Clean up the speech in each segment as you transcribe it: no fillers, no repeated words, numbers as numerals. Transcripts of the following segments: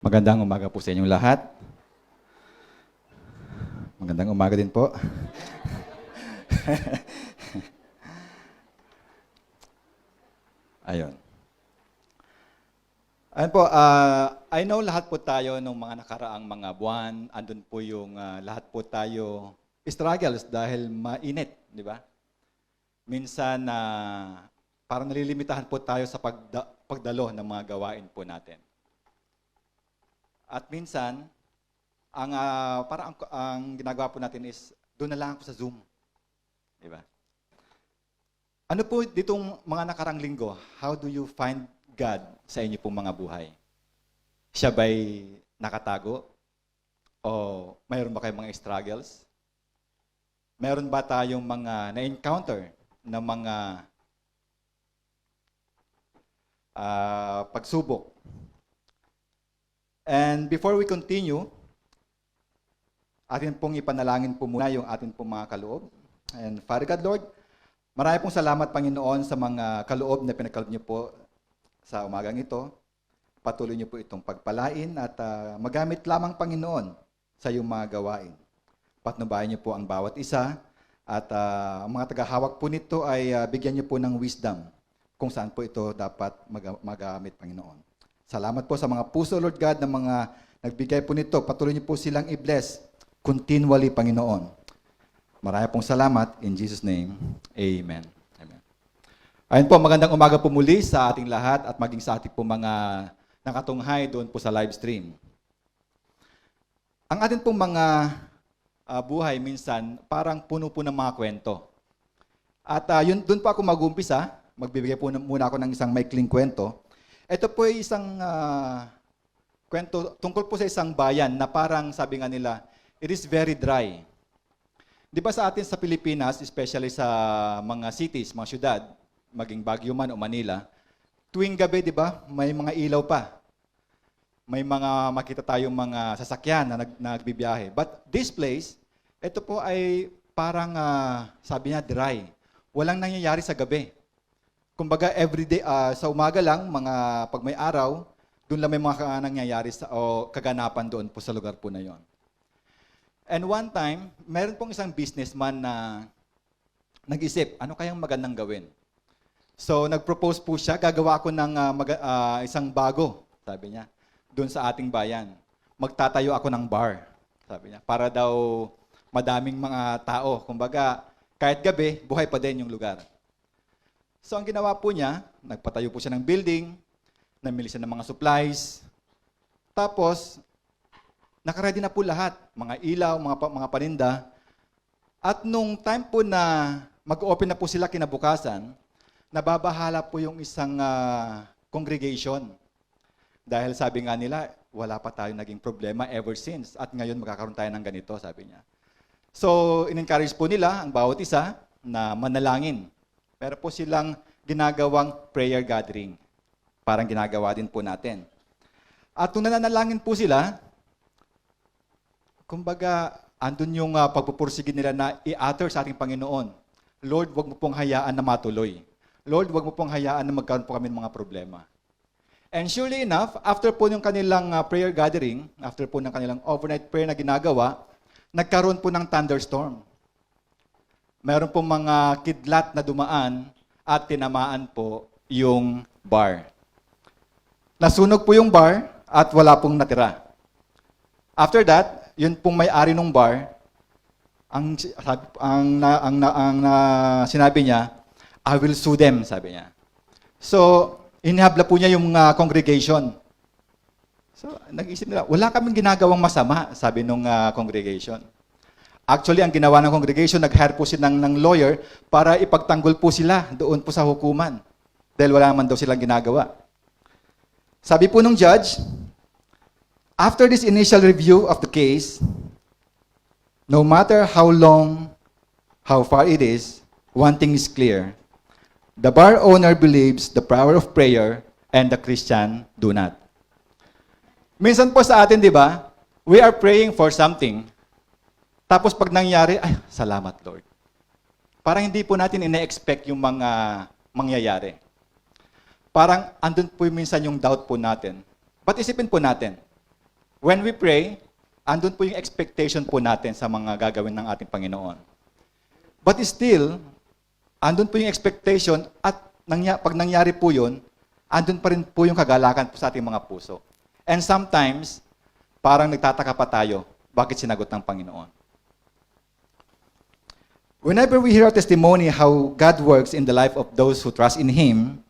Magandang umaga po sa inyong lahat. Magandang umaga din po. Ayun. Ayun po, I know lahat po tayo nung mga nakaraang mga buwan, andun po yung lahat po tayo struggles dahil mainit, di ba? Minsan, parang nalilimitahan po tayo sa pagdalo ng mga gawain po natin. At minsan, ang ginagawa po natin is, doon na lang ako sa Zoom. Di ba? Ano po ditong mga nakarang linggo, how do you find God sa inyo pong mga buhay? Siya ba'y nakatago? O mayroon ba kayong mga struggles? Mayroon ba tayong mga na-encounter na mga pagsubok? And before we continue, atin pong ipanalangin po muna yung atin pong mga kaloob. And Father God, Lord, marami pong salamat, Panginoon, sa mga kaloob na pinagkaloob niyo po sa umagang ito. Patuloy niyo po itong pagpalain at magamit lamang, Panginoon, sa iyong mga gawain. Patnubayan niyo po ang bawat isa at ang mga tagahawak po nito ay bigyan niyo po ng wisdom kung saan po ito dapat magamit, Panginoon. Salamat po sa mga puso, Lord God, na mga nagbigay po nito. Patuloy niyo po silang i-bless continually, Panginoon. Marami pong salamat. In Jesus' name, Amen. Amen. Ayun po, magandang umaga po muli sa ating lahat at maging sa ating po mga nakatunghay doon po sa live stream. Ang ating pong mga buhay minsan parang puno po ng mga kwento. At doon po ako mag-umpisa. Magbibigay po muna ako ng isang maikling kwento. Ito po ay isang kwento tungkol po sa isang bayan na parang sabi nga nila, it is very dry. Di ba sa atin sa Pilipinas, especially sa mga cities, mga syudad, maging Baguio man o Manila, tuwing gabi, di ba, may mga ilaw pa. May mga makita tayong mga sasakyan na nagbibiyahe. But this place, ito po ay parang, sabi niya, dry. Walang nangyayari sa gabi. Kumbaga, everyday, sa umaga lang, pag may araw, doon lang may mga nangyayari o kaganapan doon po sa lugar po na yon. And one time, meron pong isang businessman na nag-isip, ano kayang magandang gawin? So, nag-propose po siya, gagawa ako ng isang bago, sabi niya, doon sa ating bayan. Magtatayo ako ng bar, sabi niya, para daw madaming mga tao. Kumbaga, kahit gabi, buhay pa din yung lugar. So, ang ginawa po niya, nagpatayo po siya ng building, namili siya ng mga supplies, tapos, nakaready na po lahat, mga ilaw, mga paninda. At nung time po na mag-open na po sila kinabukasan, nababahala po yung isang congregation. Dahil sabi nga nila, wala pa tayong naging problema ever since. At ngayon magkakaroon tayo ng ganito, sabi niya. So, in-encourage po nila ang bawat isa na manalangin. Pero po silang ginagawang prayer gathering. Parang ginagawa din po natin. At nung nananalangin po sila, kumbaga, andun yung pagpupursigin nila na i-utter sa ating Panginoon. Lord, wag mo pong hayaan na matuloy. Lord, wag mo pong hayaan na magkaroon po kami ng mga problema. And surely enough, after po ng kanilang prayer gathering, after po ng kanilang overnight prayer na ginagawa, nagkaroon po ng thunderstorm. Meron po mga kidlat na dumaan at tinamaan po yung bar. Nasunog po yung bar at wala pong natira. After that, yun pong may-ari ng bar, sinabi niya, I will sue them, sabi niya. So, inihabla po niya yung congregation. So, nag-isip nila, wala kaming ginagawang masama, sabi nung congregation. Actually, ang ginawa ng congregation, nag-hire po sila ng lawyer para ipagtanggol po sila doon po sa hukuman. Dahil wala naman daw silang ginagawa. Sabi po nung judge, after this initial review of the case, no matter how long, how far it is, one thing is clear. The bar owner believes the power of prayer and the Christian do not. Minsan po sa atin, di ba, we are praying for something. Tapos pag nangyari, ay, salamat Lord. Parang hindi po natin ina-expect yung mga mangyayari. Parang andun po minsan yung doubt po natin. But isipin po natin, When we pray, andun po yung expectation po natin sa mga gagawin ng ating Panginoon. But still, andun po yung expectation at pag nangyari po yun, andun pa rin po yung kagalakan po sa ating mga puso. And sometimes, parang nagtataka pa tayo, bakit sinagot ng Panginoon? Whenever we hear a testimony how God works in the life of those who trust in Him,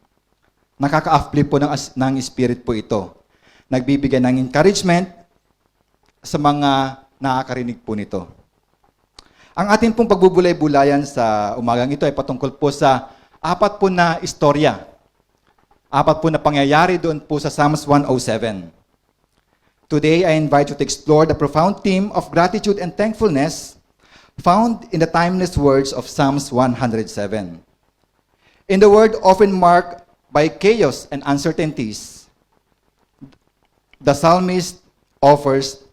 nakaka-uplift po ng Spirit po ito. Nagbibigay ng encouragement sa mga nakakarinig po nito. Ang ating pong pagbubulay-bulayan sa umagang ito ay patungkol po sa 4 po na istorya. 4 po na pangyayari doon po sa Psalms 107. Today, I invite you to explore the profound theme of gratitude and thankfulness found in the timeless words of Psalms 107. In the word often marked by chaos and uncertainties, the psalmist offers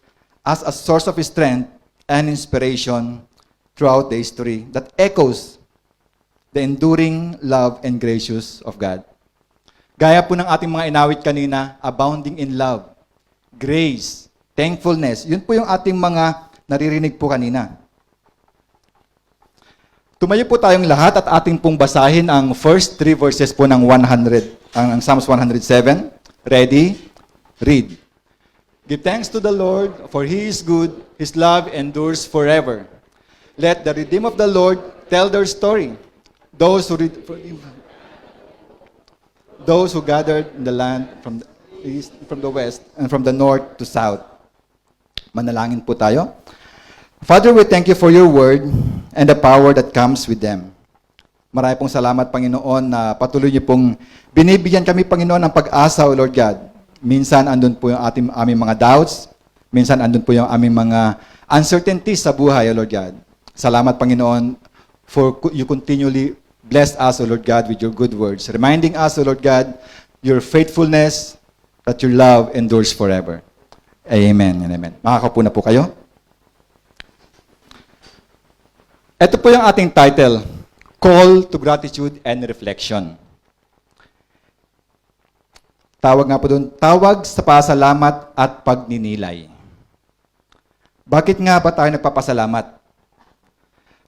us a source of strength and inspiration throughout the history that echoes the enduring love and gracious of God. Gaya po ng ating mga inawit kanina, abounding in love, grace, thankfulness. Yun po yung ating mga naririnig po kanina. Tumayo po tayong lahat at ating pong basahin ang first 3 verses po ng 100, ang Psalms 107. Ready? Read. Give thanks to the Lord, for He is good, His love endures forever. Let the redeemed of the Lord tell their story. Those who gathered in the land from the east, from the west, and from the north to south. Manalangin po tayo. Father, we thank you for your word and the power that comes with them. Marami pong salamat, Panginoon, na patuloy niyo pong binibigyan kami, Panginoon, ng pag-asa, O Lord God. Minsan, andun po yung aming mga doubts. Minsan, andun po yung aming mga uncertainties sa buhay, O Lord God. Salamat, Panginoon, for you continually bless us, O Lord God, with your good words, reminding us, O Lord God, your faithfulness, that your love endures forever. Amen and amen. Makakaupo na po kayo. Ito po yung ating title, Call to Gratitude and Reflection. Tawag nga po doon, tawag sa pasalamat at pagninilay. Bakit nga ba tayo nagpapasalamat?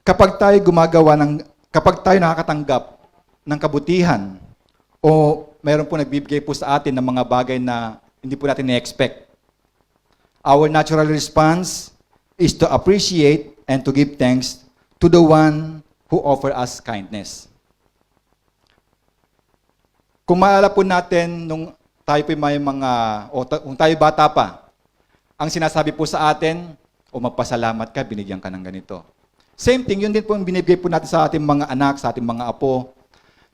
Kapag tayo nakakatanggap ng kabutihan o mayroon po nagbibigay po sa atin ng mga bagay na hindi po natin na-expect, our natural response is to appreciate and to give thanks to the one who offer us kindness. Kung maalala po natin, nung tayo po may kung tayo bata pa, ang sinasabi po sa atin, magpasalamat ka, binigyan ka ng ganito. Same thing, yun din po ang binibigay po natin sa ating mga anak, sa ating mga apo,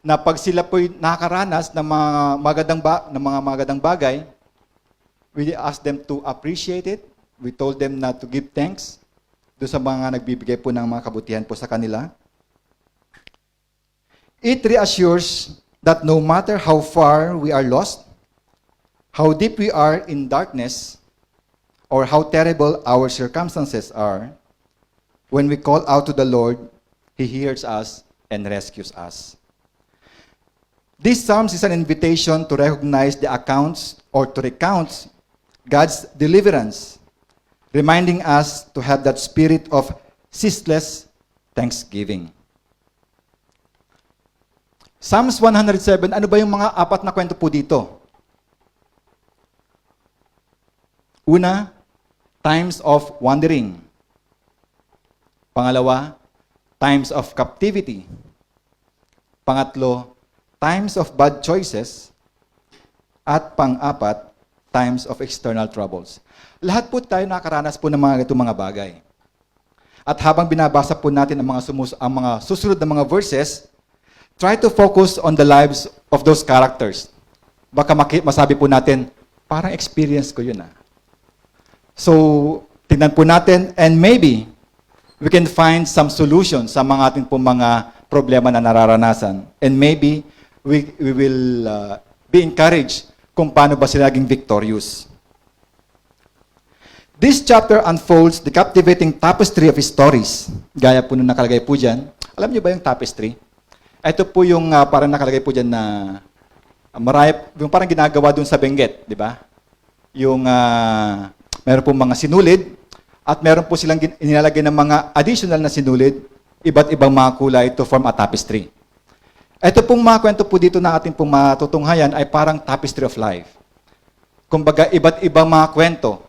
na pag sila po nakakaranas ng mga magandang bagay, we ask them to appreciate it. We told them not to give thanks doon sa mga nagbibigay po ng mga kabutihan po sa kanila. It reassures that no matter how far we are lost, how deep we are in darkness, or how terrible our circumstances are, when we call out to the Lord, He hears us and rescues us. This Psalms is an invitation to recognize the accounts or to recount God's deliverance, reminding us to have that spirit of ceaseless thanksgiving. Psalms 107, ano ba yung mga 4 na kwento po dito? Una, times of wandering. Pangalawa, times of captivity. Pangatlo, times of bad choices. At pang-apat, times of external troubles. Lahat po tayo nakaranas po ng itong mga bagay. At habang binabasa po natin ang mga susunod na mga verses, try to focus on the lives of those characters. Baka masabi po natin, parang experience ko yun . So, tingnan po natin and maybe we can find some solutions sa mga ating po mga problema na nararanasan. And maybe we will be encouraged kung paano ba sila naging victorious. This chapter unfolds the captivating tapestry of stories. Gaya po nung nakalagay po dyan. Alam niyo ba yung tapestry? Ito po yung parang nakalagay po dyan na yung parang ginagawa dun sa Benguet, di ba? Yung meron po mga sinulid, at meron po silang inilalagay ng mga additional na sinulid, iba't ibang mga kulay to form a tapestry. Ito pong mga kwento po dito na ating pong matutunghayan ay parang tapestry of life. Kumbaga, iba't ibang mga kwento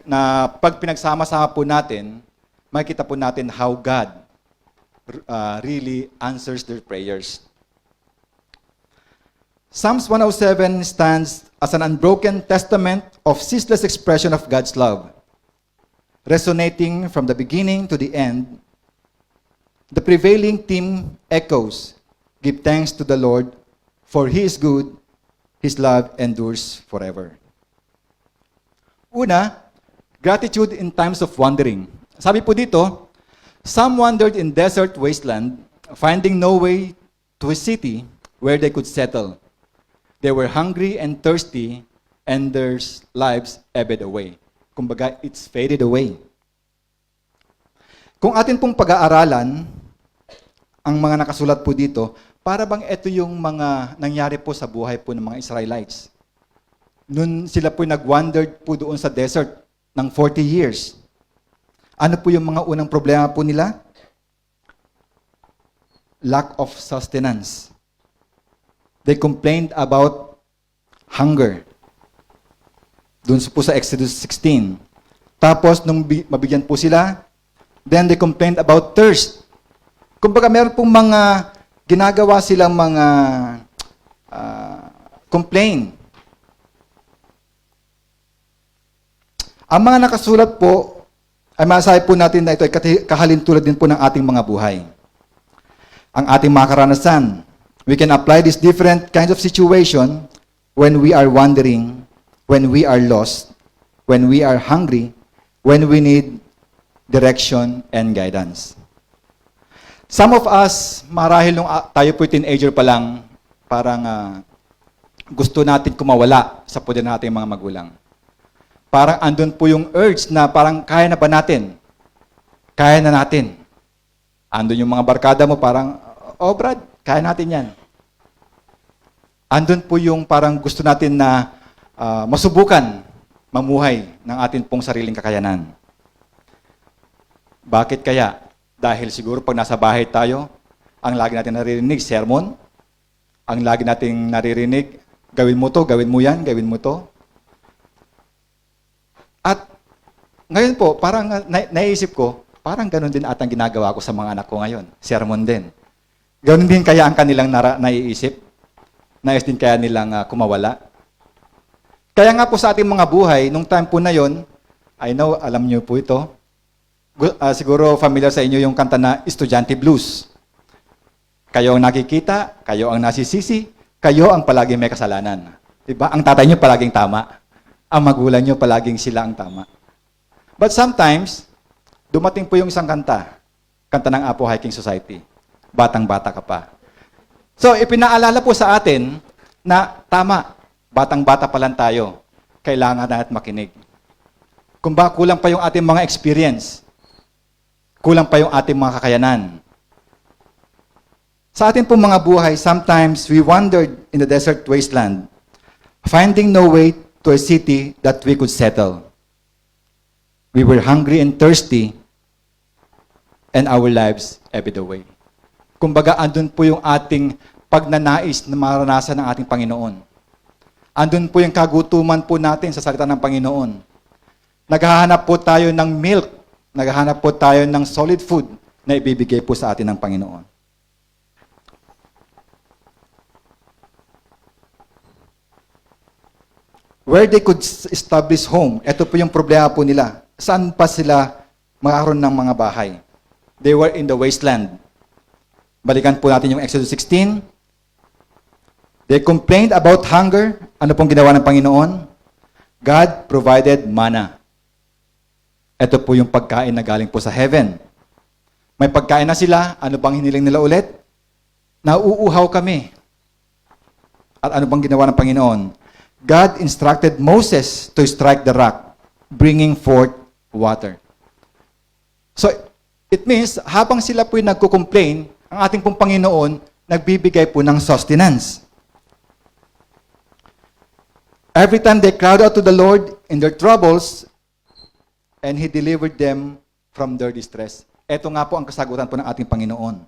na pag pinagsama-sama po natin, makikita po natin how God really answers their prayers. Psalms 107 stands as an unbroken testament of ceaseless expression of God's love. Resonating from the beginning to the end, the prevailing theme echoes, "Give thanks to the Lord, for He is good, His love endures forever." Una, gratitude in times of wandering. Sabi po dito, some wandered in desert wasteland, finding no way to a city where they could settle. They were hungry and thirsty, and their lives ebbed away. Kumbaga, it's faded away. Kung atin pong pag-aaralan ang mga nakasulat po dito, para bang ito yung mga nangyari po sa buhay po ng mga Israelites. Noon sila po nag-wandered po doon sa desert ng 40 years. Ano po yung mga unang problema po nila? Lack of sustenance. They complained about hunger. Doon po sa Exodus 16. Tapos, nung mabigyan po sila, then they complained about thirst. Kumbaga, meron pong mga ginagawa silang mga complain. Ang mga nakasulat po, ay masasabi po natin na ito ay kahalintulad din po ng ating mga buhay. Ang ating mga karanasan, we can apply these different kinds of situation when we are wandering, when we are lost, when we are hungry, when we need direction and guidance. Some of us, marahil nung tayo po teenager pa lang, parang gusto natin kumawala sa poder ng ating mga magulang. Parang andun po yung urge na parang kaya na ba natin? Kaya na natin. Andun yung mga barkada mo parang, oh Brad, kaya natin yan. Andun po yung parang gusto natin na masubukan mamuhay ng ating pong sariling kakayanan. Bakit kaya? Dahil siguro pag nasa bahay tayo, ang lagi natin naririnig, sermon. Ang lagi nating naririnig, gawin mo to, gawin mo yan, gawin mo to. At ngayon po, parang naisip ko, parang ganun din atang ginagawa ko sa mga anak ko ngayon. Sermon din. Ganun din kaya ang kanilang naiisip? Nais din kaya nilang kumawala? Kaya nga po sa ating mga buhay, nung time po na yon, I know, alam niyo po ito, siguro familiar sa inyo yung kanta na Estudyante Blues. Kayo ang nakikita, kayo ang nasisisi, kayo ang palaging may kasalanan. Diba? Ang tatay niyo palaging tama. Ang magulang niyo palaging sila ang tama. But sometimes, dumating po yung isang kanta ng Apo Hiking Society. Batang-bata ka pa. So, ipinaalala po sa atin na tama, batang-bata pa lang tayo. Kailangan natin makinig. Kung ba kulang pa yung ating mga experience, kulang pa yung ating mga kakayanan. Sa ating pong mga buhay, sometimes we wandered in the desert wasteland, finding no way to a city that we could settle. We were hungry and thirsty, and our lives ebbed away. Kumbaga, andun po yung ating pagnanais na maranasan ng ating Panginoon. Andun po yung kagutuman po natin sa salita ng Panginoon. Naghahanap po tayo ng milk, naghahanap po tayo ng solid food na ibibigay po sa atin ng Panginoon. Where they could establish home, ito po yung problema po nila. Saan pa sila magkakaroon ng mga bahay? They were in the wasteland. Balikan po natin yung Exodus 16. They complained about hunger. Ano pong ginawa ng Panginoon? God provided manna. Ito po yung pagkain na galing po sa heaven. May pagkain na sila. Ano bang hiniling nila ulit? Nauuhaw kami. At ano bang ginawa ng Panginoon? God instructed Moses to strike the rock, bringing forth water. So, it means, habang sila po'y nagko-complain, ang ating pong Panginoon, nagbibigay po ng sustenance. Every time they cried out to the Lord in their troubles, and He delivered them from their distress. Ito nga po ang kasagutan po ng ating Panginoon.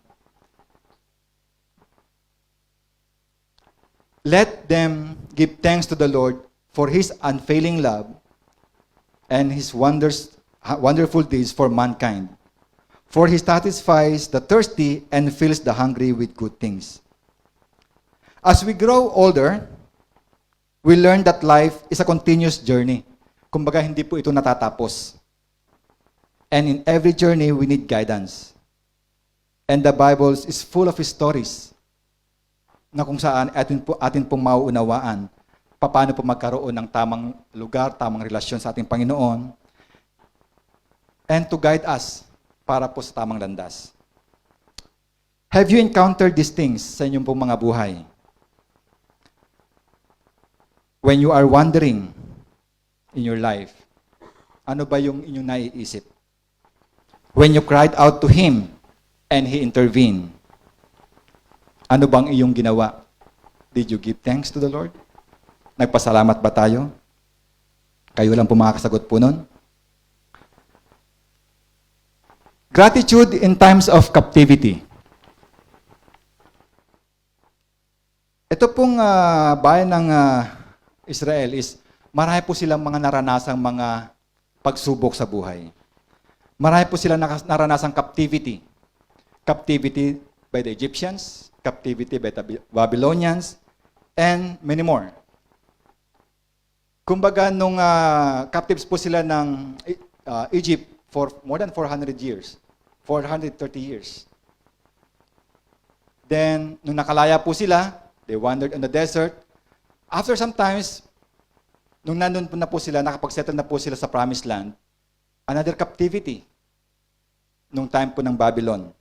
Let them give thanks to the Lord for His unfailing love and His wonderful deeds for mankind. For He satisfies the thirsty and fills the hungry with good things. As we grow older, we learn that life is a continuous journey. Kumbaga, hindi po ito natatapos. And in every journey, we need guidance. And the Bible is full of stories na kung saan atin pong mauunawaan paano po magkaroon ng tamang lugar, tamang relasyon sa ating Panginoon, and to guide us para po sa tamang landas. Have you encountered these things sa inyong pong mga buhay? When you are wandering in your life, ano ba yung inyong naiisip? When you cried out to Him and He intervened, ano bang iyong ginawa? Did you give thanks to the Lord? Nagpasalamat ba tayo? Kayo lang po makakasagot po nun. Gratitude in times of captivity. Ito pong bayan ng Israel is marami po silang mga naranasang mga pagsubok sa buhay. Marami po silang naranasang captivity. Captivity by the Egyptians, captivity by the Babylonians, and many more. Kumbaga, nung captives po sila ng Egypt for more than 400 years, 430 years. Then, nung nakalaya po sila, they wandered in the desert. After some times, nung nandun po na po sila, nakapag-settle na po sila sa promised land, another captivity nung time po ng Babylon.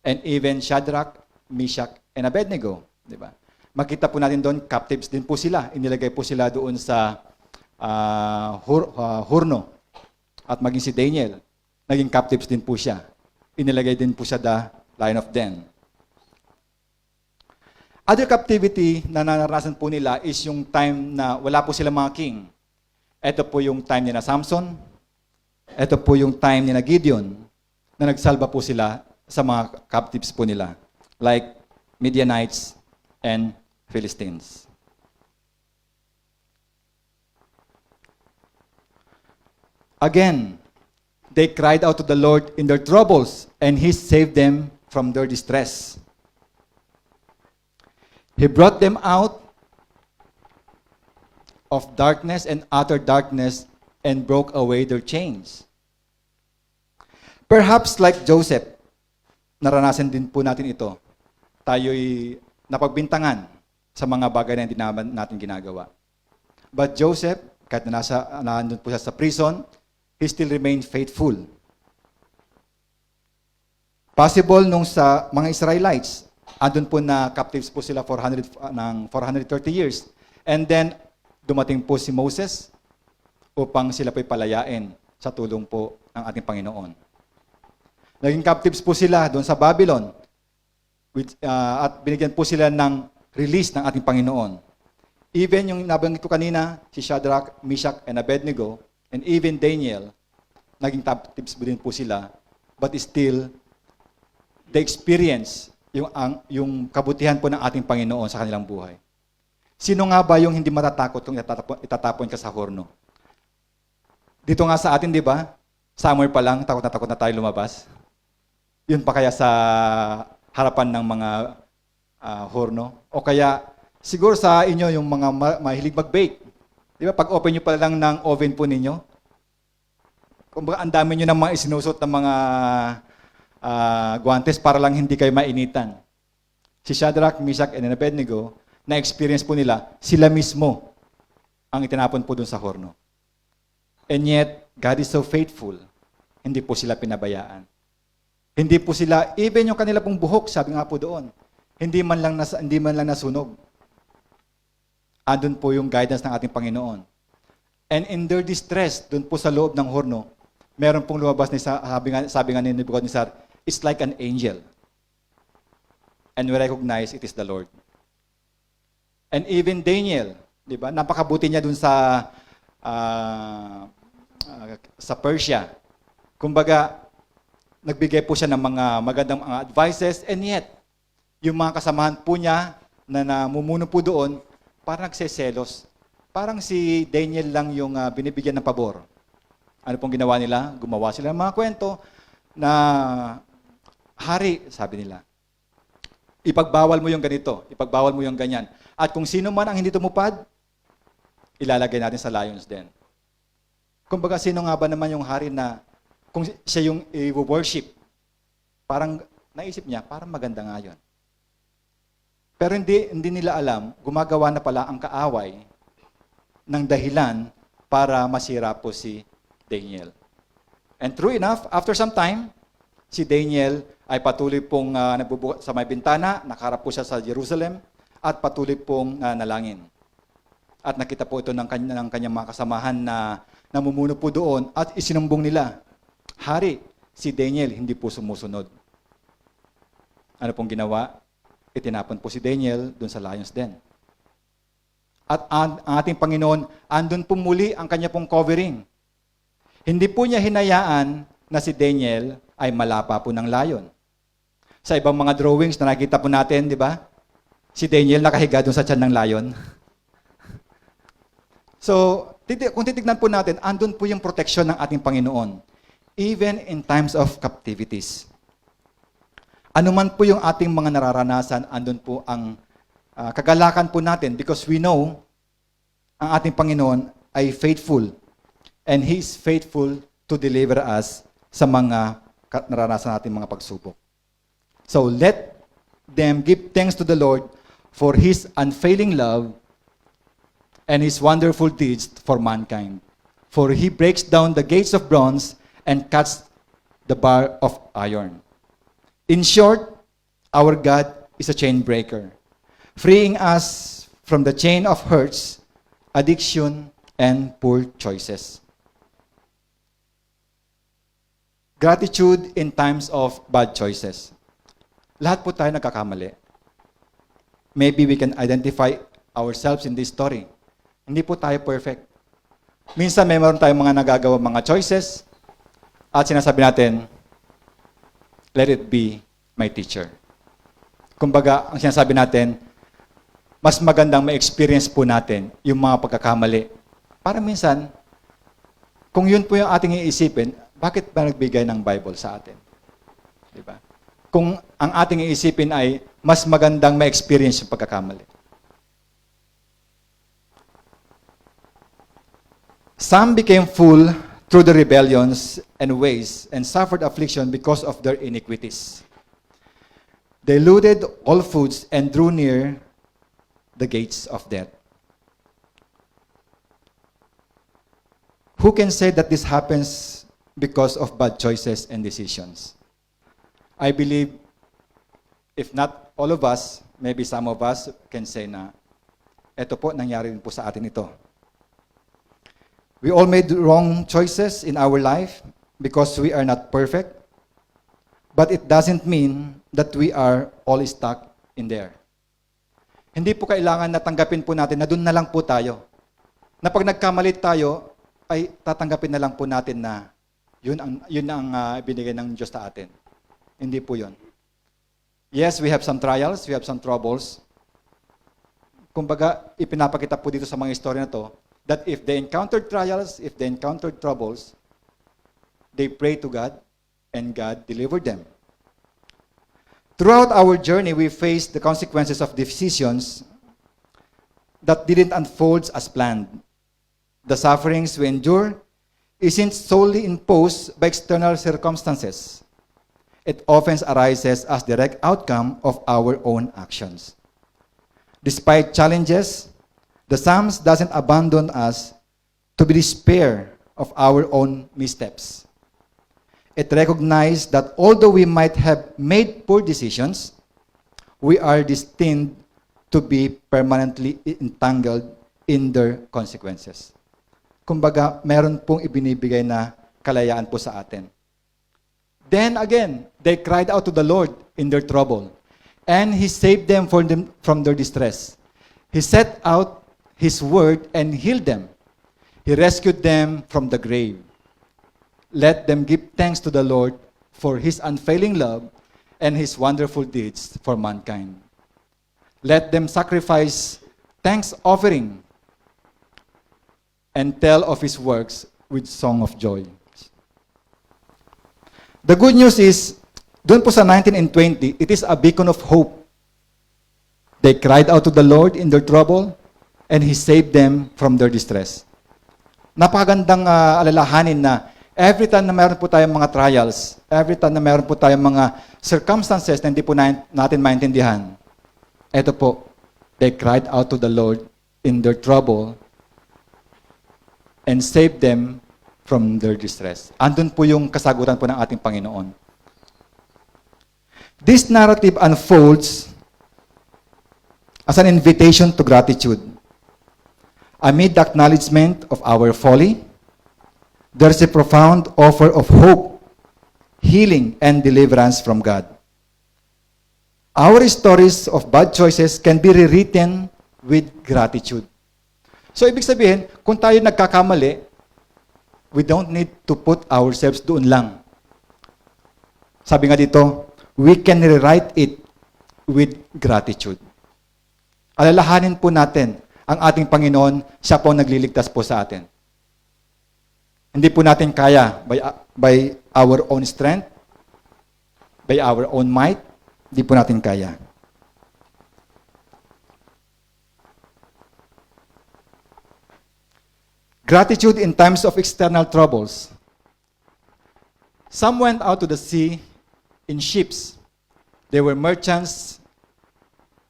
And even Shadrach, Meshach, and Abednego, di ba? Makita po natin doon, captives din po sila. Inilagay po sila doon sa Hurno. At maging si Daniel, naging captives din po siya. Inilagay din po siya the lion of den. Other captivity na naranasan po nila is yung time na wala po sila mga king. Ito po yung time ni na Samson. Ito po yung time ni na Gideon na nagsalba po sila sa mga captives po nila. Like Midianites and Philistines. Again, they cried out to the Lord in their troubles, and He saved them from their distress. He brought them out of darkness and utter darkness and broke away their chains. Perhaps like Joseph, naranasan din po natin ito. Tayo'y napagbintangan sa mga bagay na hindi natin ginagawa. But Joseph, kahit na nandun po siya sa prison, he still remained faithful. Possible nung sa mga Israelites, andun po na captives po sila 430 years. And then, dumating po si Moses upang sila po'y palayain sa tulong po ng ating Panginoon. Naging captives po sila doon sa Babylon at binigyan po sila ng release ng ating Panginoon. Even yung nabanggit ko kanina, si Shadrach, Meshach, and Abednego, and even Daniel, naging captives din po sila, but still, they experience yung kabutihan po ng ating Panginoon sa kanilang buhay. Sino nga ba yung hindi matatakot kung itatapon ka sa horno? Dito nga sa atin, di ba? Summer pa lang, takot na tayo lumabas. Yun pa kaya sa harapan ng mga horno? O kaya, siguro sa inyo, yung mga mahilig mag-bake. Di ba? Pag open nyo pa lang ng oven po ninyo, kumbaga ang dami nyo ng mga isinusot ng mga guantes para lang hindi kayo mainitan. Si Shadrach, Meshach, and Abednego, na-experience po nila, sila mismo ang itinapon po dun sa horno. And yet, God is so faithful, hindi po sila pinabayaan. Hindi po sila, even yung kanila pong buhok, sabi nga po doon, hindi man lang nasunog. Andun po yung guidance ng ating Panginoon. And in their distress, dun po sa loob ng horno, meron pong lumabas na sabi nga ni Nebuchadnezzar, it's like an angel. And we recognize it is the Lord. And even Daniel, di ba? Napakabuti niya dun sa sa Persia. Kumbaga, nagbigay po siya ng mga magandang mga advices, and yet, yung mga kasamahan po niya na namumuno po doon, parang nagseselos. Parang si Daniel lang yung binibigyan ng pabor. Ano pong ginawa nila? Gumawa sila ng mga kwento na hari, sabi nila. Ipagbawal mo yung ganito, ipagbawal mo yung ganyan. At kung sino man ang hindi tumupad, ilalagay natin sa lions den. Kumbaga, sino nga ba naman yung hari na kung siya yung i-worship, parang naisip niya, parang maganda nga yun. Pero hindi nila alam, gumagawa na pala ang kaaway ng dahilan para masira po si Daniel. And true enough, after some time, si Daniel ay patuloy pong nagbubuhat sa may bintana, nakaharap po siya sa Jerusalem, at patuloy pong nalangin. At nakita po ito ng kanyang mga kasamahan na namumuno po doon at isinumbong nila, Hari, si Daniel hindi po sumusunod. Ano pong ginawa? Itinapon po si Daniel doon sa lions den. At ang ating Panginoon, andun po muli ang kanya pong covering. Hindi po niya hinayaan na si Daniel ay malapa po ng lion. Sa ibang mga drawings na nakita po natin, di ba? Si Daniel nakahiga doon sa tiyan ng lion. So, kung titignan po natin, andun po yung protection ng ating Panginoon. Even in times of captivities. Ano man po yung ating mga nararanasan, andun po ang kagalakan po natin because we know ang ating Panginoon ay faithful and He is faithful to deliver us sa mga naranasan natin mga pagsubok. So let them give thanks to the Lord for His unfailing love and His wonderful deeds for mankind. For He breaks down the gates of bronze and cuts the bar of iron. In short, our God is a chain breaker, freeing us from the chain of hurts, addiction, and poor choices. Gratitude in times of bad choices. Lahat po tayo nagkakamali. Maybe we can identify ourselves in this story. Hindi po tayo perfect. Minsan may meron tayong mga nagagawa mga choices at sinasabi natin, let it be my teacher. Kumbaga, ang sinasabi natin, mas magandang ma-experience po natin yung mga pagkakamali. Para minsan, kung yun po yung ating iisipin, bakit ba nagbigay ng Bible sa atin? Di ba? Kung ang ating iisipin ay mas magandang ma-experience yung pagkakamali. Some became full through the rebellions and ways and suffered affliction because of their iniquities. They looted all foods and drew near the gates of death. Who can say that this happens because of bad choices and decisions? I believe, if not all of us, maybe some of us can say na, eto po, nangyari rin po sa atin ito. We all made wrong choices in our life because we are not perfect. But it doesn't mean that we are all stuck in there. Hindi po kailangan na tanggapin po natin na doon na lang po tayo. Na pag nagkamali tayo, ay tatanggapin na lang po natin na yun ang binigay ng Diyos sa atin. Hindi po yun. Yes, we have some trials, we have some troubles. Kumbaga, ipinapakita po dito sa mga istorya na to, that if they encountered trials, if they encountered troubles, they pray to God, and God delivered them. Throughout our journey, we faced the consequences of decisions that didn't unfold as planned. The sufferings we endure isn't solely imposed by external circumstances. It often arises as direct outcome of our own actions. Despite challenges, the Psalms doesn't abandon us to be despair of our own missteps. It recognizes that although we might have made poor decisions, we are destined to be permanently entangled in their consequences. Kumbaga, meron pong ibinibigay na kalayaan po sa atin. Then again, they cried out to the Lord in their trouble, and He saved them from their distress. He set out His word and healed them. He rescued them from the grave. let them give thanks to the Lord for His unfailing love and His wonderful deeds for mankind. Let them sacrifice thanks offering and tell of His works with song of joy. The good news is, doon po sa 19 and 20, it is a beacon of hope. They cried out to the Lord in their trouble, and He saved them from their distress. Napakagandang alalahanin na every time na meron po tayong mga trials, every time na meron po tayong mga circumstances na hindi po natin maintindihan, eto po, they cried out to the Lord in their trouble and saved them from their distress. Andun po yung kasagutan po ng ating Panginoon. This narrative unfolds as an invitation to gratitude. Amid the acknowledgement of our folly, there's a profound offer of hope, healing, and deliverance from God. Our stories of bad choices can be rewritten with gratitude. So, ibig sabihin, kung tayo nagkakamali, we don't need to put ourselves doon lang. Sabi nga dito, we can rewrite it with gratitude. Alalahanin po natin ang ating Panginoon, siya po nagliligtas po sa atin. Hindi po natin kaya by our own strength, by our own might, hindi po natin kaya. Gratitude in times of external troubles. Some went out to the sea in ships. They were merchants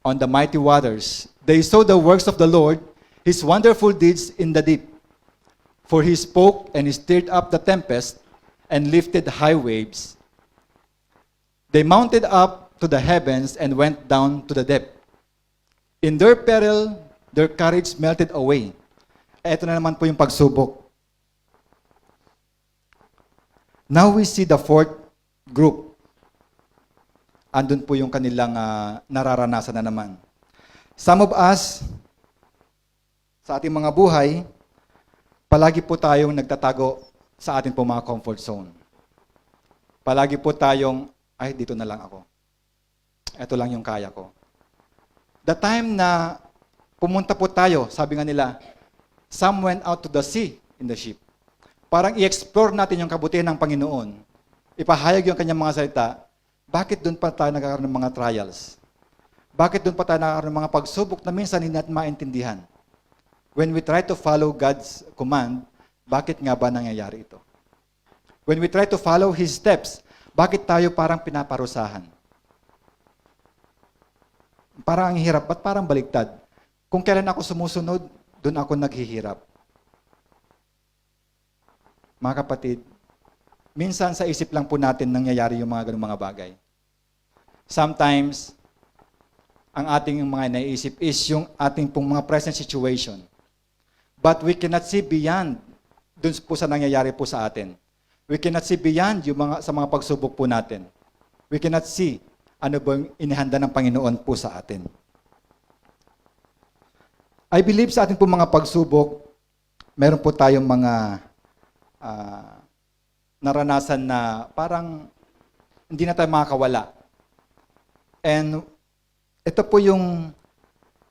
on the mighty waters. They saw the works of the Lord, His wonderful deeds in the deep. For He spoke and He stirred up the tempest and lifted high waves. They mounted up to the heavens and went down to the depth. In their peril, their courage melted away. Ito na naman po yung pagsubok. Now we see the fourth group. Andun po yung kanilang nararanasan na naman. Some of us, sa ating mga buhay, palagi po tayong nagtatago sa ating po mga comfort zone. Palagi po tayong, ay, dito na lang ako. Ito lang yung kaya ko. The time na pumunta po tayo, sabi nga nila, some went out to the sea in the ship. Parang i-explore natin yung kabutihan ng Panginoon. Ipahayag yung kanyang mga salita. Bakit doon pa tayo nagkakaroon ng mga trials? Bakit doon pa tayo nagkakaroon ng mga pagsubok na minsan hindi natin maintindihan? When we try to follow God's command, bakit nga ba nangyayari ito? When we try to follow His steps, bakit tayo parang pinaparusahan? Parang ang hirap, ba't parang baliktad? Kung kailan ako sumusunod, doon ako naghihirap. Mga kapatid, minsan sa isip lang po natin nangyayari yung mga ganung mga bagay. Sometimes, ang ating mga naisip is yung ating pong mga present situation. But we cannot see beyond doon po sa nangyayari po sa atin. We cannot see beyond yung sa mga pagsubok po natin. We cannot see ano ba yung inihanda ng Panginoon po sa atin. I believe sa ating po mga pagsubok, meron po tayong mga naranasan na parang hindi na tayo makakawala. And ito po yung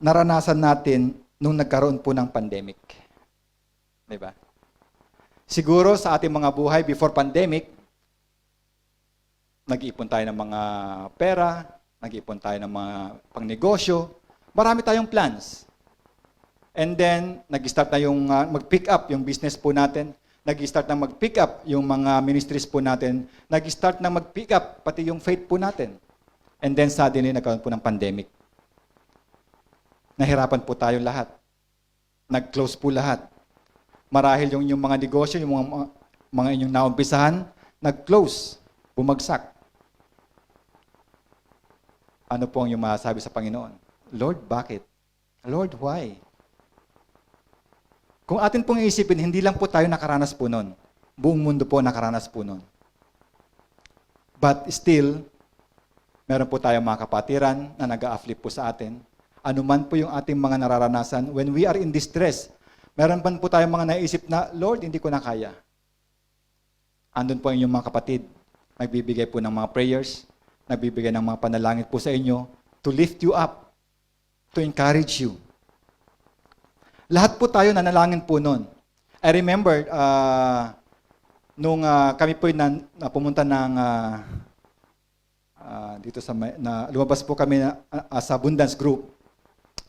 naranasan natin nung nagkaroon po ng pandemic. Diba? Siguro sa ating mga buhay before pandemic, nag-iipon tayo ng mga pera, nag-iipon tayo ng mga pangnegosyo, marami tayong plans. And then, nag-start na yung mag-pick up yung business po natin. Nag-start na mag-pick up yung mga ministries po natin. Nag-start na mag-pick up pati yung faith po natin. And then, suddenly, nagkaroon po ng pandemic. Nahirapan po tayo lahat. Nag-close po lahat. Marahil yung mga negosyo, yung mga inyong naumpisahan, nag-close, bumagsak. Ano po ang yung masasabi sa Panginoon? Lord, bakit? Lord, why? Kung atin pong iisipin, hindi lang po tayo nakaranas po nun. Buong mundo po nakaranas po nun. But still, meron po tayong mga kapatiran na nag-a-afflict po sa atin. Ano man po yung ating mga nararanasan, when we are in distress, meron pa po tayong mga naisip na, Lord, hindi ko na kaya. andun po ang inyong mga kapatid. Nagbibigay po ng mga prayers, nagbibigay ng mga panalangin po sa inyo to lift you up, to encourage you. Lahat po tayo nanalangin po noon. I remember, nung kami po pumunta ng dito lumabas po kami sa Abundance Group.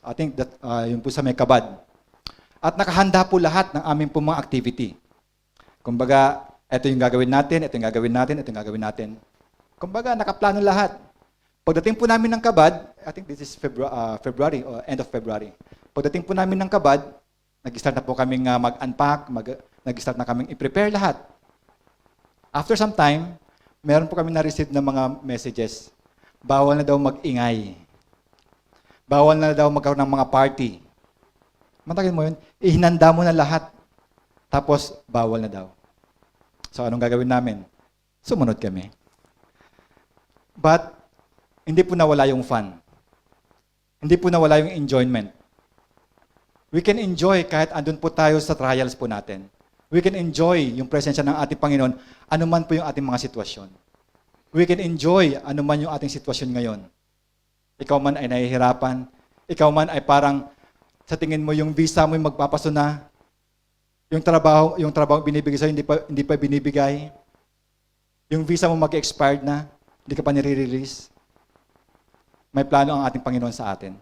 I think that yun po sa may Kabad. At nakahanda po lahat ng aming po mga activity. Kumbaga, ito yung gagawin natin, ito yung gagawin natin, ito yung gagawin natin. Kumbaga, nakaplano lahat. Pagdating po namin ng Kabad, I think this is February or end of February. Pagdating po namin ng Kabad, nag-start na po kaming mag-unpack, nag-start na kaming i-prepare lahat. After some time, meron po kami na-receive ng mga messages. Bawal na daw mag-ingay. Bawal na daw magkaroon ng mga party. Matagal mo yun, ihinanda mo na lahat. Tapos, bawal na daw. So, anong gagawin namin? Sumunod kami. But, hindi po nawala yung fun. Hindi po nawala yung enjoyment. We can enjoy kahit andun po tayo sa trials po natin. We can enjoy yung presensya ng ating Panginoon, anuman po yung ating mga sitwasyon. We can enjoy anuman yung ating sitwasyon ngayon. Ikaw man ay nahihirapan, ikaw man ay parang sa tingin mo yung visa mo yung magpapaso na, yung trabaho binibigay sa'yo, hindi pa binibigay. Yung visa mo mag-expired na, hindi ka pa nire-release. May plano ang ating Panginoon sa atin.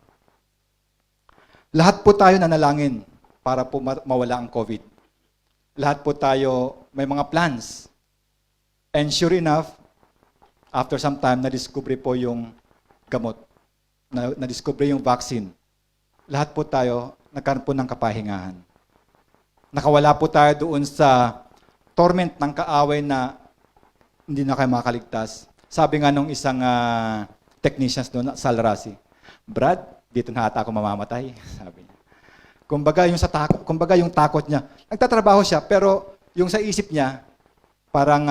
Lahat po tayo nanalangin para po mawala ang COVID. Lahat po tayo may mga plans. And sure enough, after some time, na-discover po yung gamot. Na-discover yung vaccine. Lahat po tayo nagkaroon po ng kapahingahan. Nakawala po tayo doon sa torment ng kaaway na hindi na kayo makaligtas. Sabi nga nung isang technicians doon, Salrasi, Brad, dito na ata ako mamamatay, sabi niya. Kumbaga yung takot niya. Nagtatrabaho siya, pero yung sa isip niya, parang,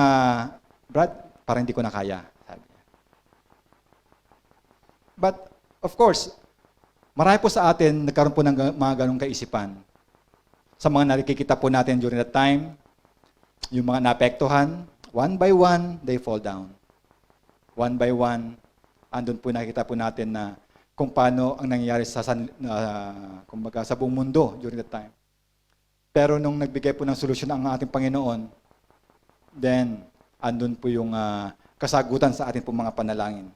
Brad, parang hindi ko na kaya, sabi niya. But, of course, marami po sa atin, nagkaroon po ng mga ganong kaisipan. Sa mga nakikita po natin during that time, yung mga naapektuhan, one by one, they fall down. One by one, andun po nakikita po natin na kung paano ang nangyayari kumbaga, sa buong mundo during that time. Pero nung nagbigay po ng solusyon ang ating Panginoon, then, andun po yung kasagutan sa ating po mga panalangin.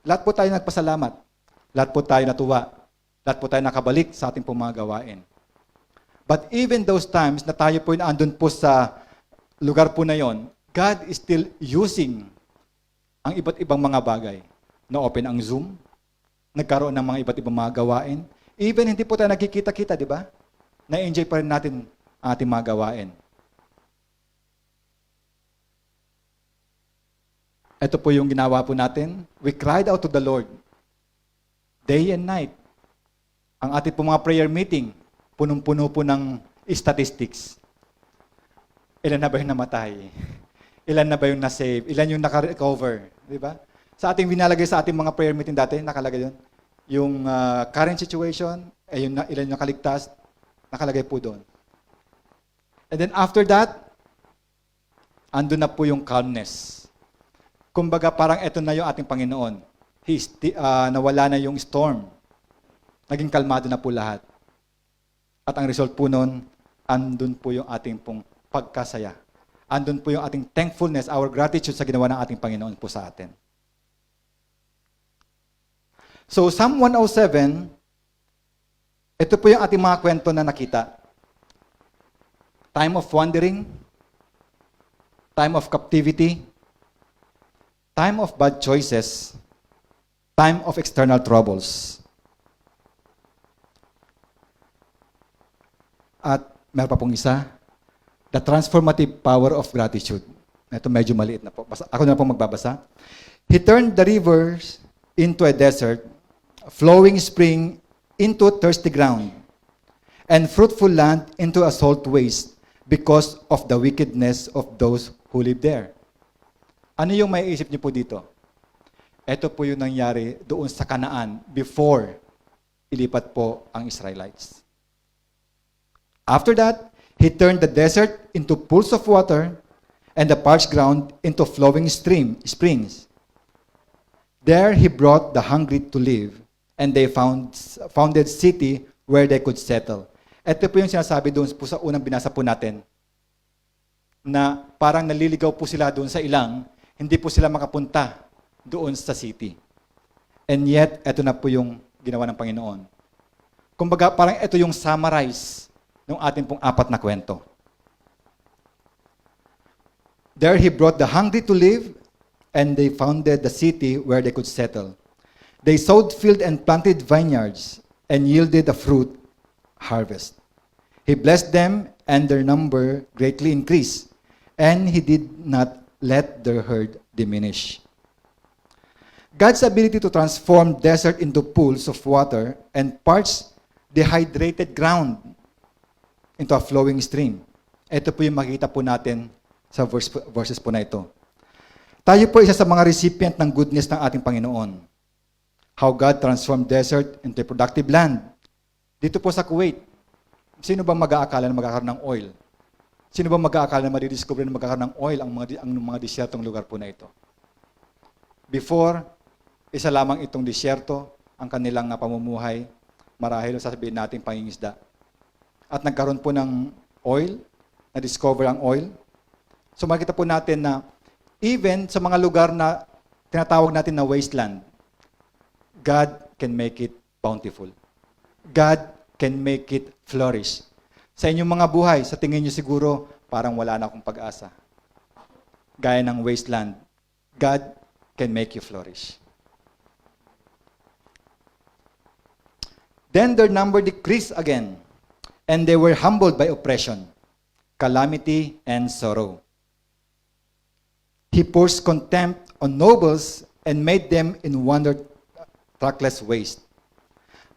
Lahat po tayo nagpasalamat. Lahat po tayo natuwa. Lahat po tayo nakabalik sa ating po mga gawain. But even those times na tayo po andun po sa lugar po na yon, God is still using ang iba't ibang mga bagay. Na-open ang Zoom, nagkaroon ng mga iba't ibang mga gawain. Even hindi po tayo nagkikita-kita, di ba? Na-enjoy pa rin natin ang ating mga gawain. Ito po yung ginawa po natin. We cried out to the Lord. Day and night. Ang ating po mga prayer meeting, punong-puno po ng statistics. Ilan na ba yung namatay? Ilan na ba yung na-save? Ilan yung naka-recover? Di ba? Sa ating binalagay sa ating mga prayer meeting dati, nakalagay yun. Yung current situation, ilan yung nakaligtas, nakalagay po doon. And then after that, andun na po yung calmness. Kumbaga parang eto na yung ating Panginoon. Nawala na yung storm. Naging kalmado na po lahat. At ang result po nun, andun po yung ating pong pagkasaya. Andun po yung ating thankfulness, our gratitude sa ginawa ng ating Panginoon po sa atin. So, Psalm 107, ito po yung ating mga kwento na nakita. Time of wandering, time of captivity, time of bad choices, time of external troubles. At meron pa pong isa, the transformative power of gratitude. Ito medyo maliit na po. Ako na po magbabasa. He turned the rivers into a desert, flowing spring into thirsty ground, and fruitful land into a salt waste because of the wickedness of those who live there. Ano yung may isip niyo po dito? Ito po yung nangyari doon sa Kanaan before ilipat po ang Israelites. After that, He turned the desert into pools of water and the parched ground into flowing springs. There he brought the hungry to live, and they founded city where they could settle. Ito po yung sinasabi doon po sa unang binasa po natin, na parang naliligaw po sila doon sa ilang, hindi po sila makapunta doon sa city. And yet, ito na po yung ginawa ng Panginoon. Kumbaga, parang ito yung summarize ng ating pong apat na kwento. There he brought the hungry to live, and they founded the city where they could settle. They sowed field and planted vineyards, and yielded a fruit harvest. He blessed them, and their number greatly increased, and he did not let their herd diminish. God's ability to transform desert into pools of water and parched, dehydrated ground into a flowing stream. Ito po yung makikita po natin sa verses po na ito. Tayo po isa sa mga recipient ng goodness ng ating Panginoon. How God transformed desert into a productive land. Dito po sa Kuwait, sino ba mag-aakala na magkakaroon ng oil? Sino ba mag-aakala na madidiscover na magkakaroon ng oil ang mga disyertong lugar po na ito? Before, isa lamang itong disyerto, ang kanilang pamumuhay, marahil sasabihin natin pangingisda. At nagkaroon po ng oil, na-discover ang oil. So makikita po natin na even sa mga lugar na tinatawag natin na wasteland, God can make it bountiful. God can make it flourish. Sa inyong mga buhay, sa tingin nyo siguro, parang wala na akong pag-asa. Gaya ng wasteland, God can make you flourish. Then their number decreased again, and they were humbled by oppression, calamity, and sorrow. He pours contempt on nobles and made them in wonder trackless waste.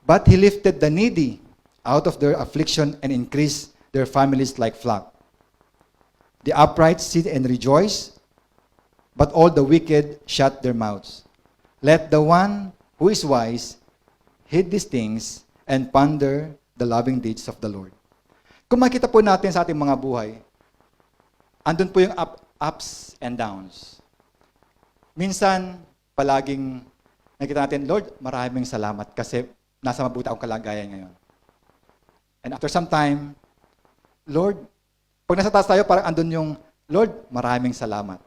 But he lifted the needy out of their affliction and increased their families like flock. The upright sit and rejoice, but all the wicked shut their mouths. Let the one who is wise heed these things and ponder the loving deeds of the Lord. Kung makita po natin sa ating mga buhay, andun po yung ups and downs. Minsan, palaging nakita natin, Lord, maraming salamat kasi nasa mabuti akong kalagayan ngayon. And after some time, Lord, pag nasa taas tayo, parang andun yung, Lord, maraming salamat.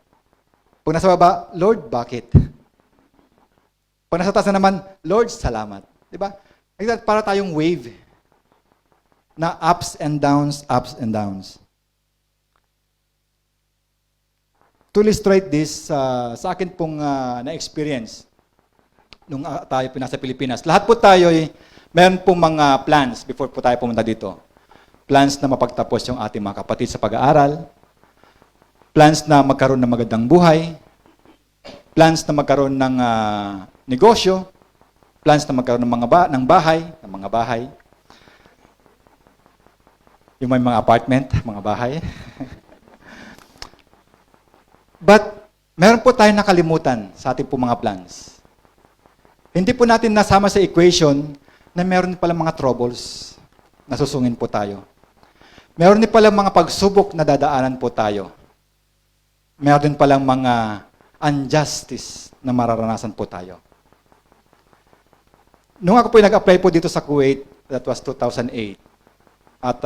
Pag nasa baba, Lord, bakit? Pag nasa taas na naman, Lord, salamat. Diba? Para tayong wave na ups and downs, ups and downs. To illustrate this, sa akin pong na-experience nung tayo nasa Pilipinas. Lahat po tayo meron pong mga plans before po tayo pumunta dito. Plans na mapagtapos yung ating mga kapatid sa pag-aaral. Plans na magkaroon ng magandang buhay. Plans na magkaroon ng negosyo. Plans na magkaroon ng mga bahay. Yung may mga apartment, mga bahay. But, meron po tayong nakalimutan sa ating po mga plans. Hindi po natin nasama sa equation na meron pala mga troubles na susungin po tayo. Meron din pala mga pagsubok na dadaanan po tayo. Meron din palang mga injustice na mararanasan po tayo. Nung ako po nag-apply po dito sa Kuwait, that was 2008. At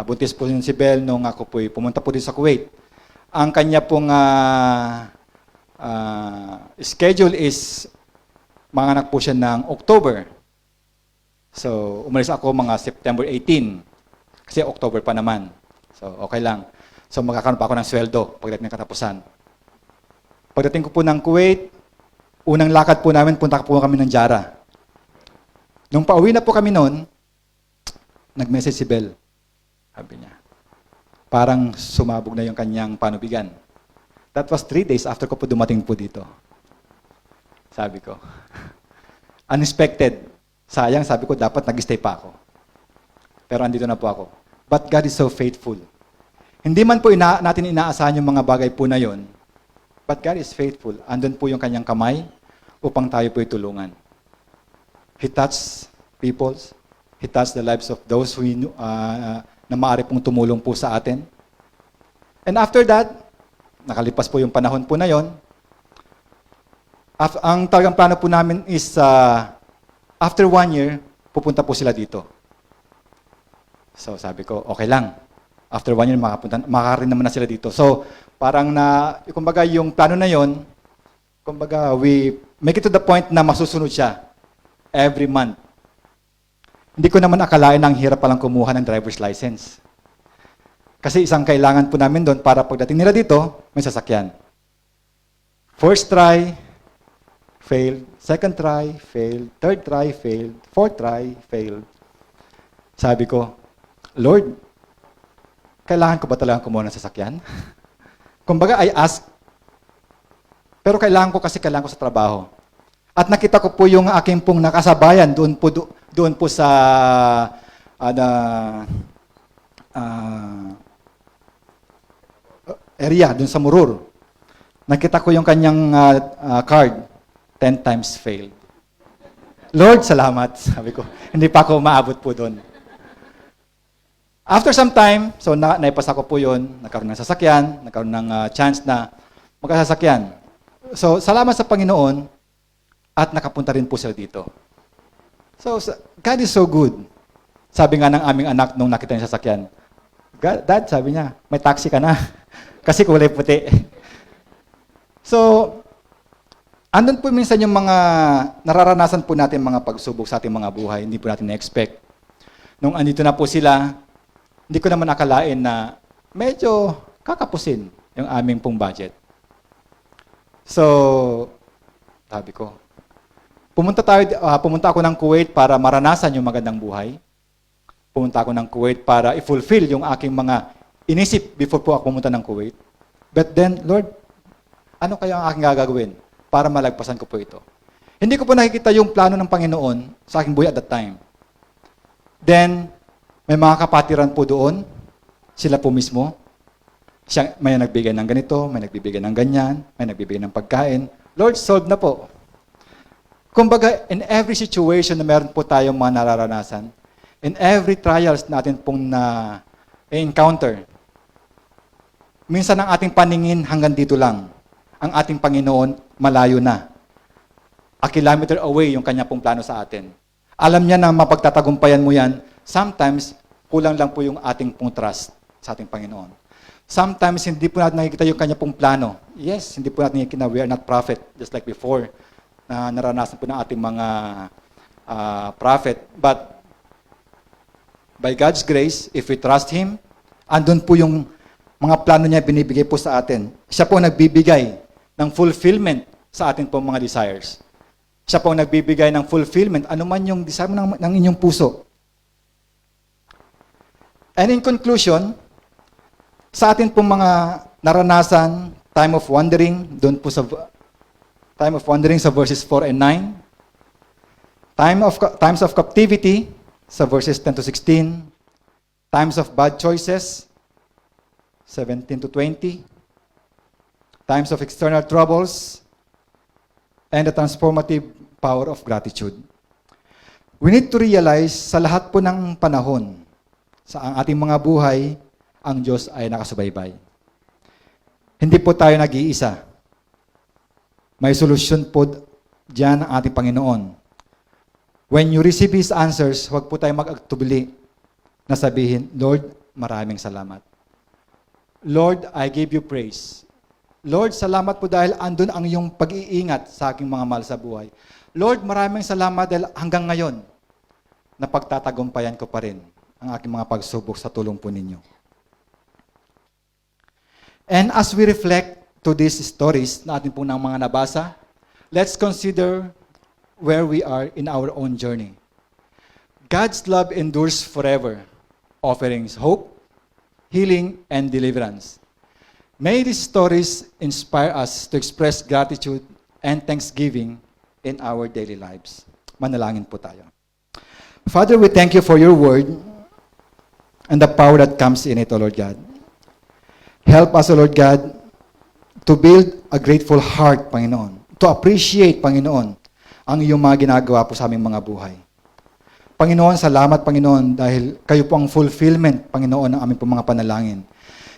buntis po si Bel nung ako po pumunta po dito sa Kuwait. Ang kanya pong schedule is manganak po siya ng October. So, umalis ako mga September 18. Kasi October pa naman. So, okay lang. So, magkakaroon pa ako ng sweldo pagdating ng katapusan. Pagdating ko po ng Kuwait, unang lakad po namin, punta po kami ng Jara. Nung pauwi na po kami noon, nag-message si Bel. Sabi niya, parang sumabog na yung kanyang panubigan. That was 3 days after ko po dumating po dito. Sabi ko. Unexpected. Sayang, sabi ko, dapat nag-stay pa ako. Pero andito na po ako. But God is so faithful. Hindi man po natin inaasahan yung mga bagay po na yon, but God is faithful. Andun po yung kanyang kamay upang tayo po itulungan. He touched people. He touched the lives of those who na maaari pong tumulong po sa atin. And after that, nakalipas po yung panahon po na yon. Ang talagang plano po namin is, after 1 year, pupunta po sila dito. So sabi ko, okay lang. After 1 year, makakarin naman na sila dito. So parang kumbaga yung plano na yon, kumbaga we make it to the point na masusunod siya every month. Hindi ko naman akalain na ang hirap palang kumuha ng driver's license. Kasi isang kailangan po namin doon para pagdating nila dito, may sasakyan. First try, failed. Second try, failed. Third try, failed. Fourth try, failed. Sabi ko, Lord, kailangan ko ba talagang kumuha ng sasakyan? Kumbaga, I ask, pero kailangan ko sa trabaho. At nakita ko po yung aking pong nakasabayan doon po sa area, doon sa Murur. Nakita ko yung kanyang card, 10 times failed. Lord, salamat, sabi ko. Hindi pa ako maabot po doon. After some time, so naipasa ko po yun, nagkaroon ng sasakyan, nagkaroon ng chance na magkasasakyan. So, salamat sa Panginoon at nakapunta rin po sila dito. So, God is so good. Sabi nga ng aming anak nung nakita niya sasakyan, Dad, sabi niya, may taxi ka na. Kasi kulay puti. So, andun po minsan yung mga nararanasan po natin mga pagsubok sa ating mga buhay, hindi po natin na-expect. Nung andito na po sila, hindi ko naman akalain na medyo kakapusin yung aming pong budget. So, sabi ko, pumunta ako ng Kuwait para maranasan yung magandang buhay. Pumunta ako ng Kuwait para i-fulfill yung aking mga inisip before po ako pumunta ng Kuwait. But then, Lord, ano kaya ang aking gagawin para malagpasan ko po ito? Hindi ko po nakikita yung plano ng Panginoon sa aking buhay at that time. Then, may mga kapatiran po doon, sila po mismo. May nagbigay ng ganito, may nagbibigay ng ganyan, may nagbibigay ng pagkain. Lord, solved na po. Kumbaga, in every situation na meron po tayong mga nararanasan, in every trials natin pong na-encounter, minsan ang ating paningin hanggang dito lang. Ang ating Panginoon, malayo na. A kilometer away yung kanya pong plano sa atin. Alam niya na mapagtatagumpayan mo yan, sometimes kulang lang po yung ating pong trust sa ating Panginoon. Sometimes hindi po natin nakikita yung kanya pong plano. Yes, hindi po natin nakikita, we are not prophet, just like before, na naranasan po ng ating mga prophet. But by God's grace, if we trust Him, andun po yung mga plano niya binibigay po sa atin. Siya po nagbibigay ng fulfillment sa ating pong mga desires. Siya po nagbibigay ng fulfillment, anuman yung desire ng inyong puso. And in conclusion, sa atin pong mga naranasan, time of wandering, doon po sa time of wandering sa verses 4 and 9, times of captivity sa verses 10 to 16, times of bad choices, 17 to 20, times of external troubles, and the transformative power of gratitude. We need to realize sa lahat po ng panahon, sa ang ating mga buhay, ang Diyos ay nakasubaybay. Hindi po tayo nag-iisa. May solusyon po diyan ang ating Panginoon. When you receive His answers, huwag po tayo mag-agtubili na sabihin, Lord, maraming salamat. Lord, I give you praise. Lord, salamat po dahil andun ang iyong pag-iingat sa aking mga mahal sa buhay. Lord, maraming salamat dahil hanggang ngayon, napagtatagumpayan ko pa rin ang aking mga pagsubok sa tulong po ninyo. And as we reflect to these stories na atin po ng mga nabasa, let's consider where we are in our own journey. God's love endures forever, offering hope, healing, and deliverance. May these stories inspire us to express gratitude and thanksgiving in our daily lives. Manalangin po tayo. Father, we thank you for your word and the power that comes in it, O Lord God. Help us, O Lord God, to build a grateful heart, Panginoon. To appreciate, Panginoon, ang iyong mga ginagawa po sa aming mga buhay. Panginoon, salamat, Panginoon, dahil kayo po ang fulfillment, Panginoon, ng aming mga panalangin.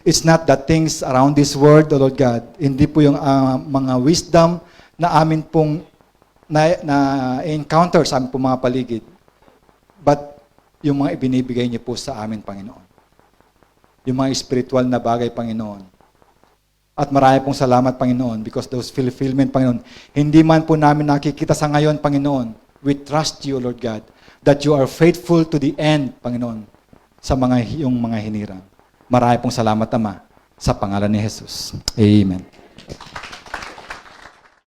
It's not the things around this world, O Lord God. Hindi po yung mga wisdom na amin pong na-encounter sa aming pong mga paligid. But yung mga ibinibigay niyo po sa amin, Panginoon. Yung mga spiritual na bagay, Panginoon. At marami pong salamat, Panginoon, because those fulfillment, Panginoon, hindi man po namin nakikita sa ngayon, Panginoon. We trust you, Lord God, that you are faithful to the end, Panginoon, sa yung mga hinirang. Marami pong salamat, Ama, sa pangalan ni Jesus. Amen.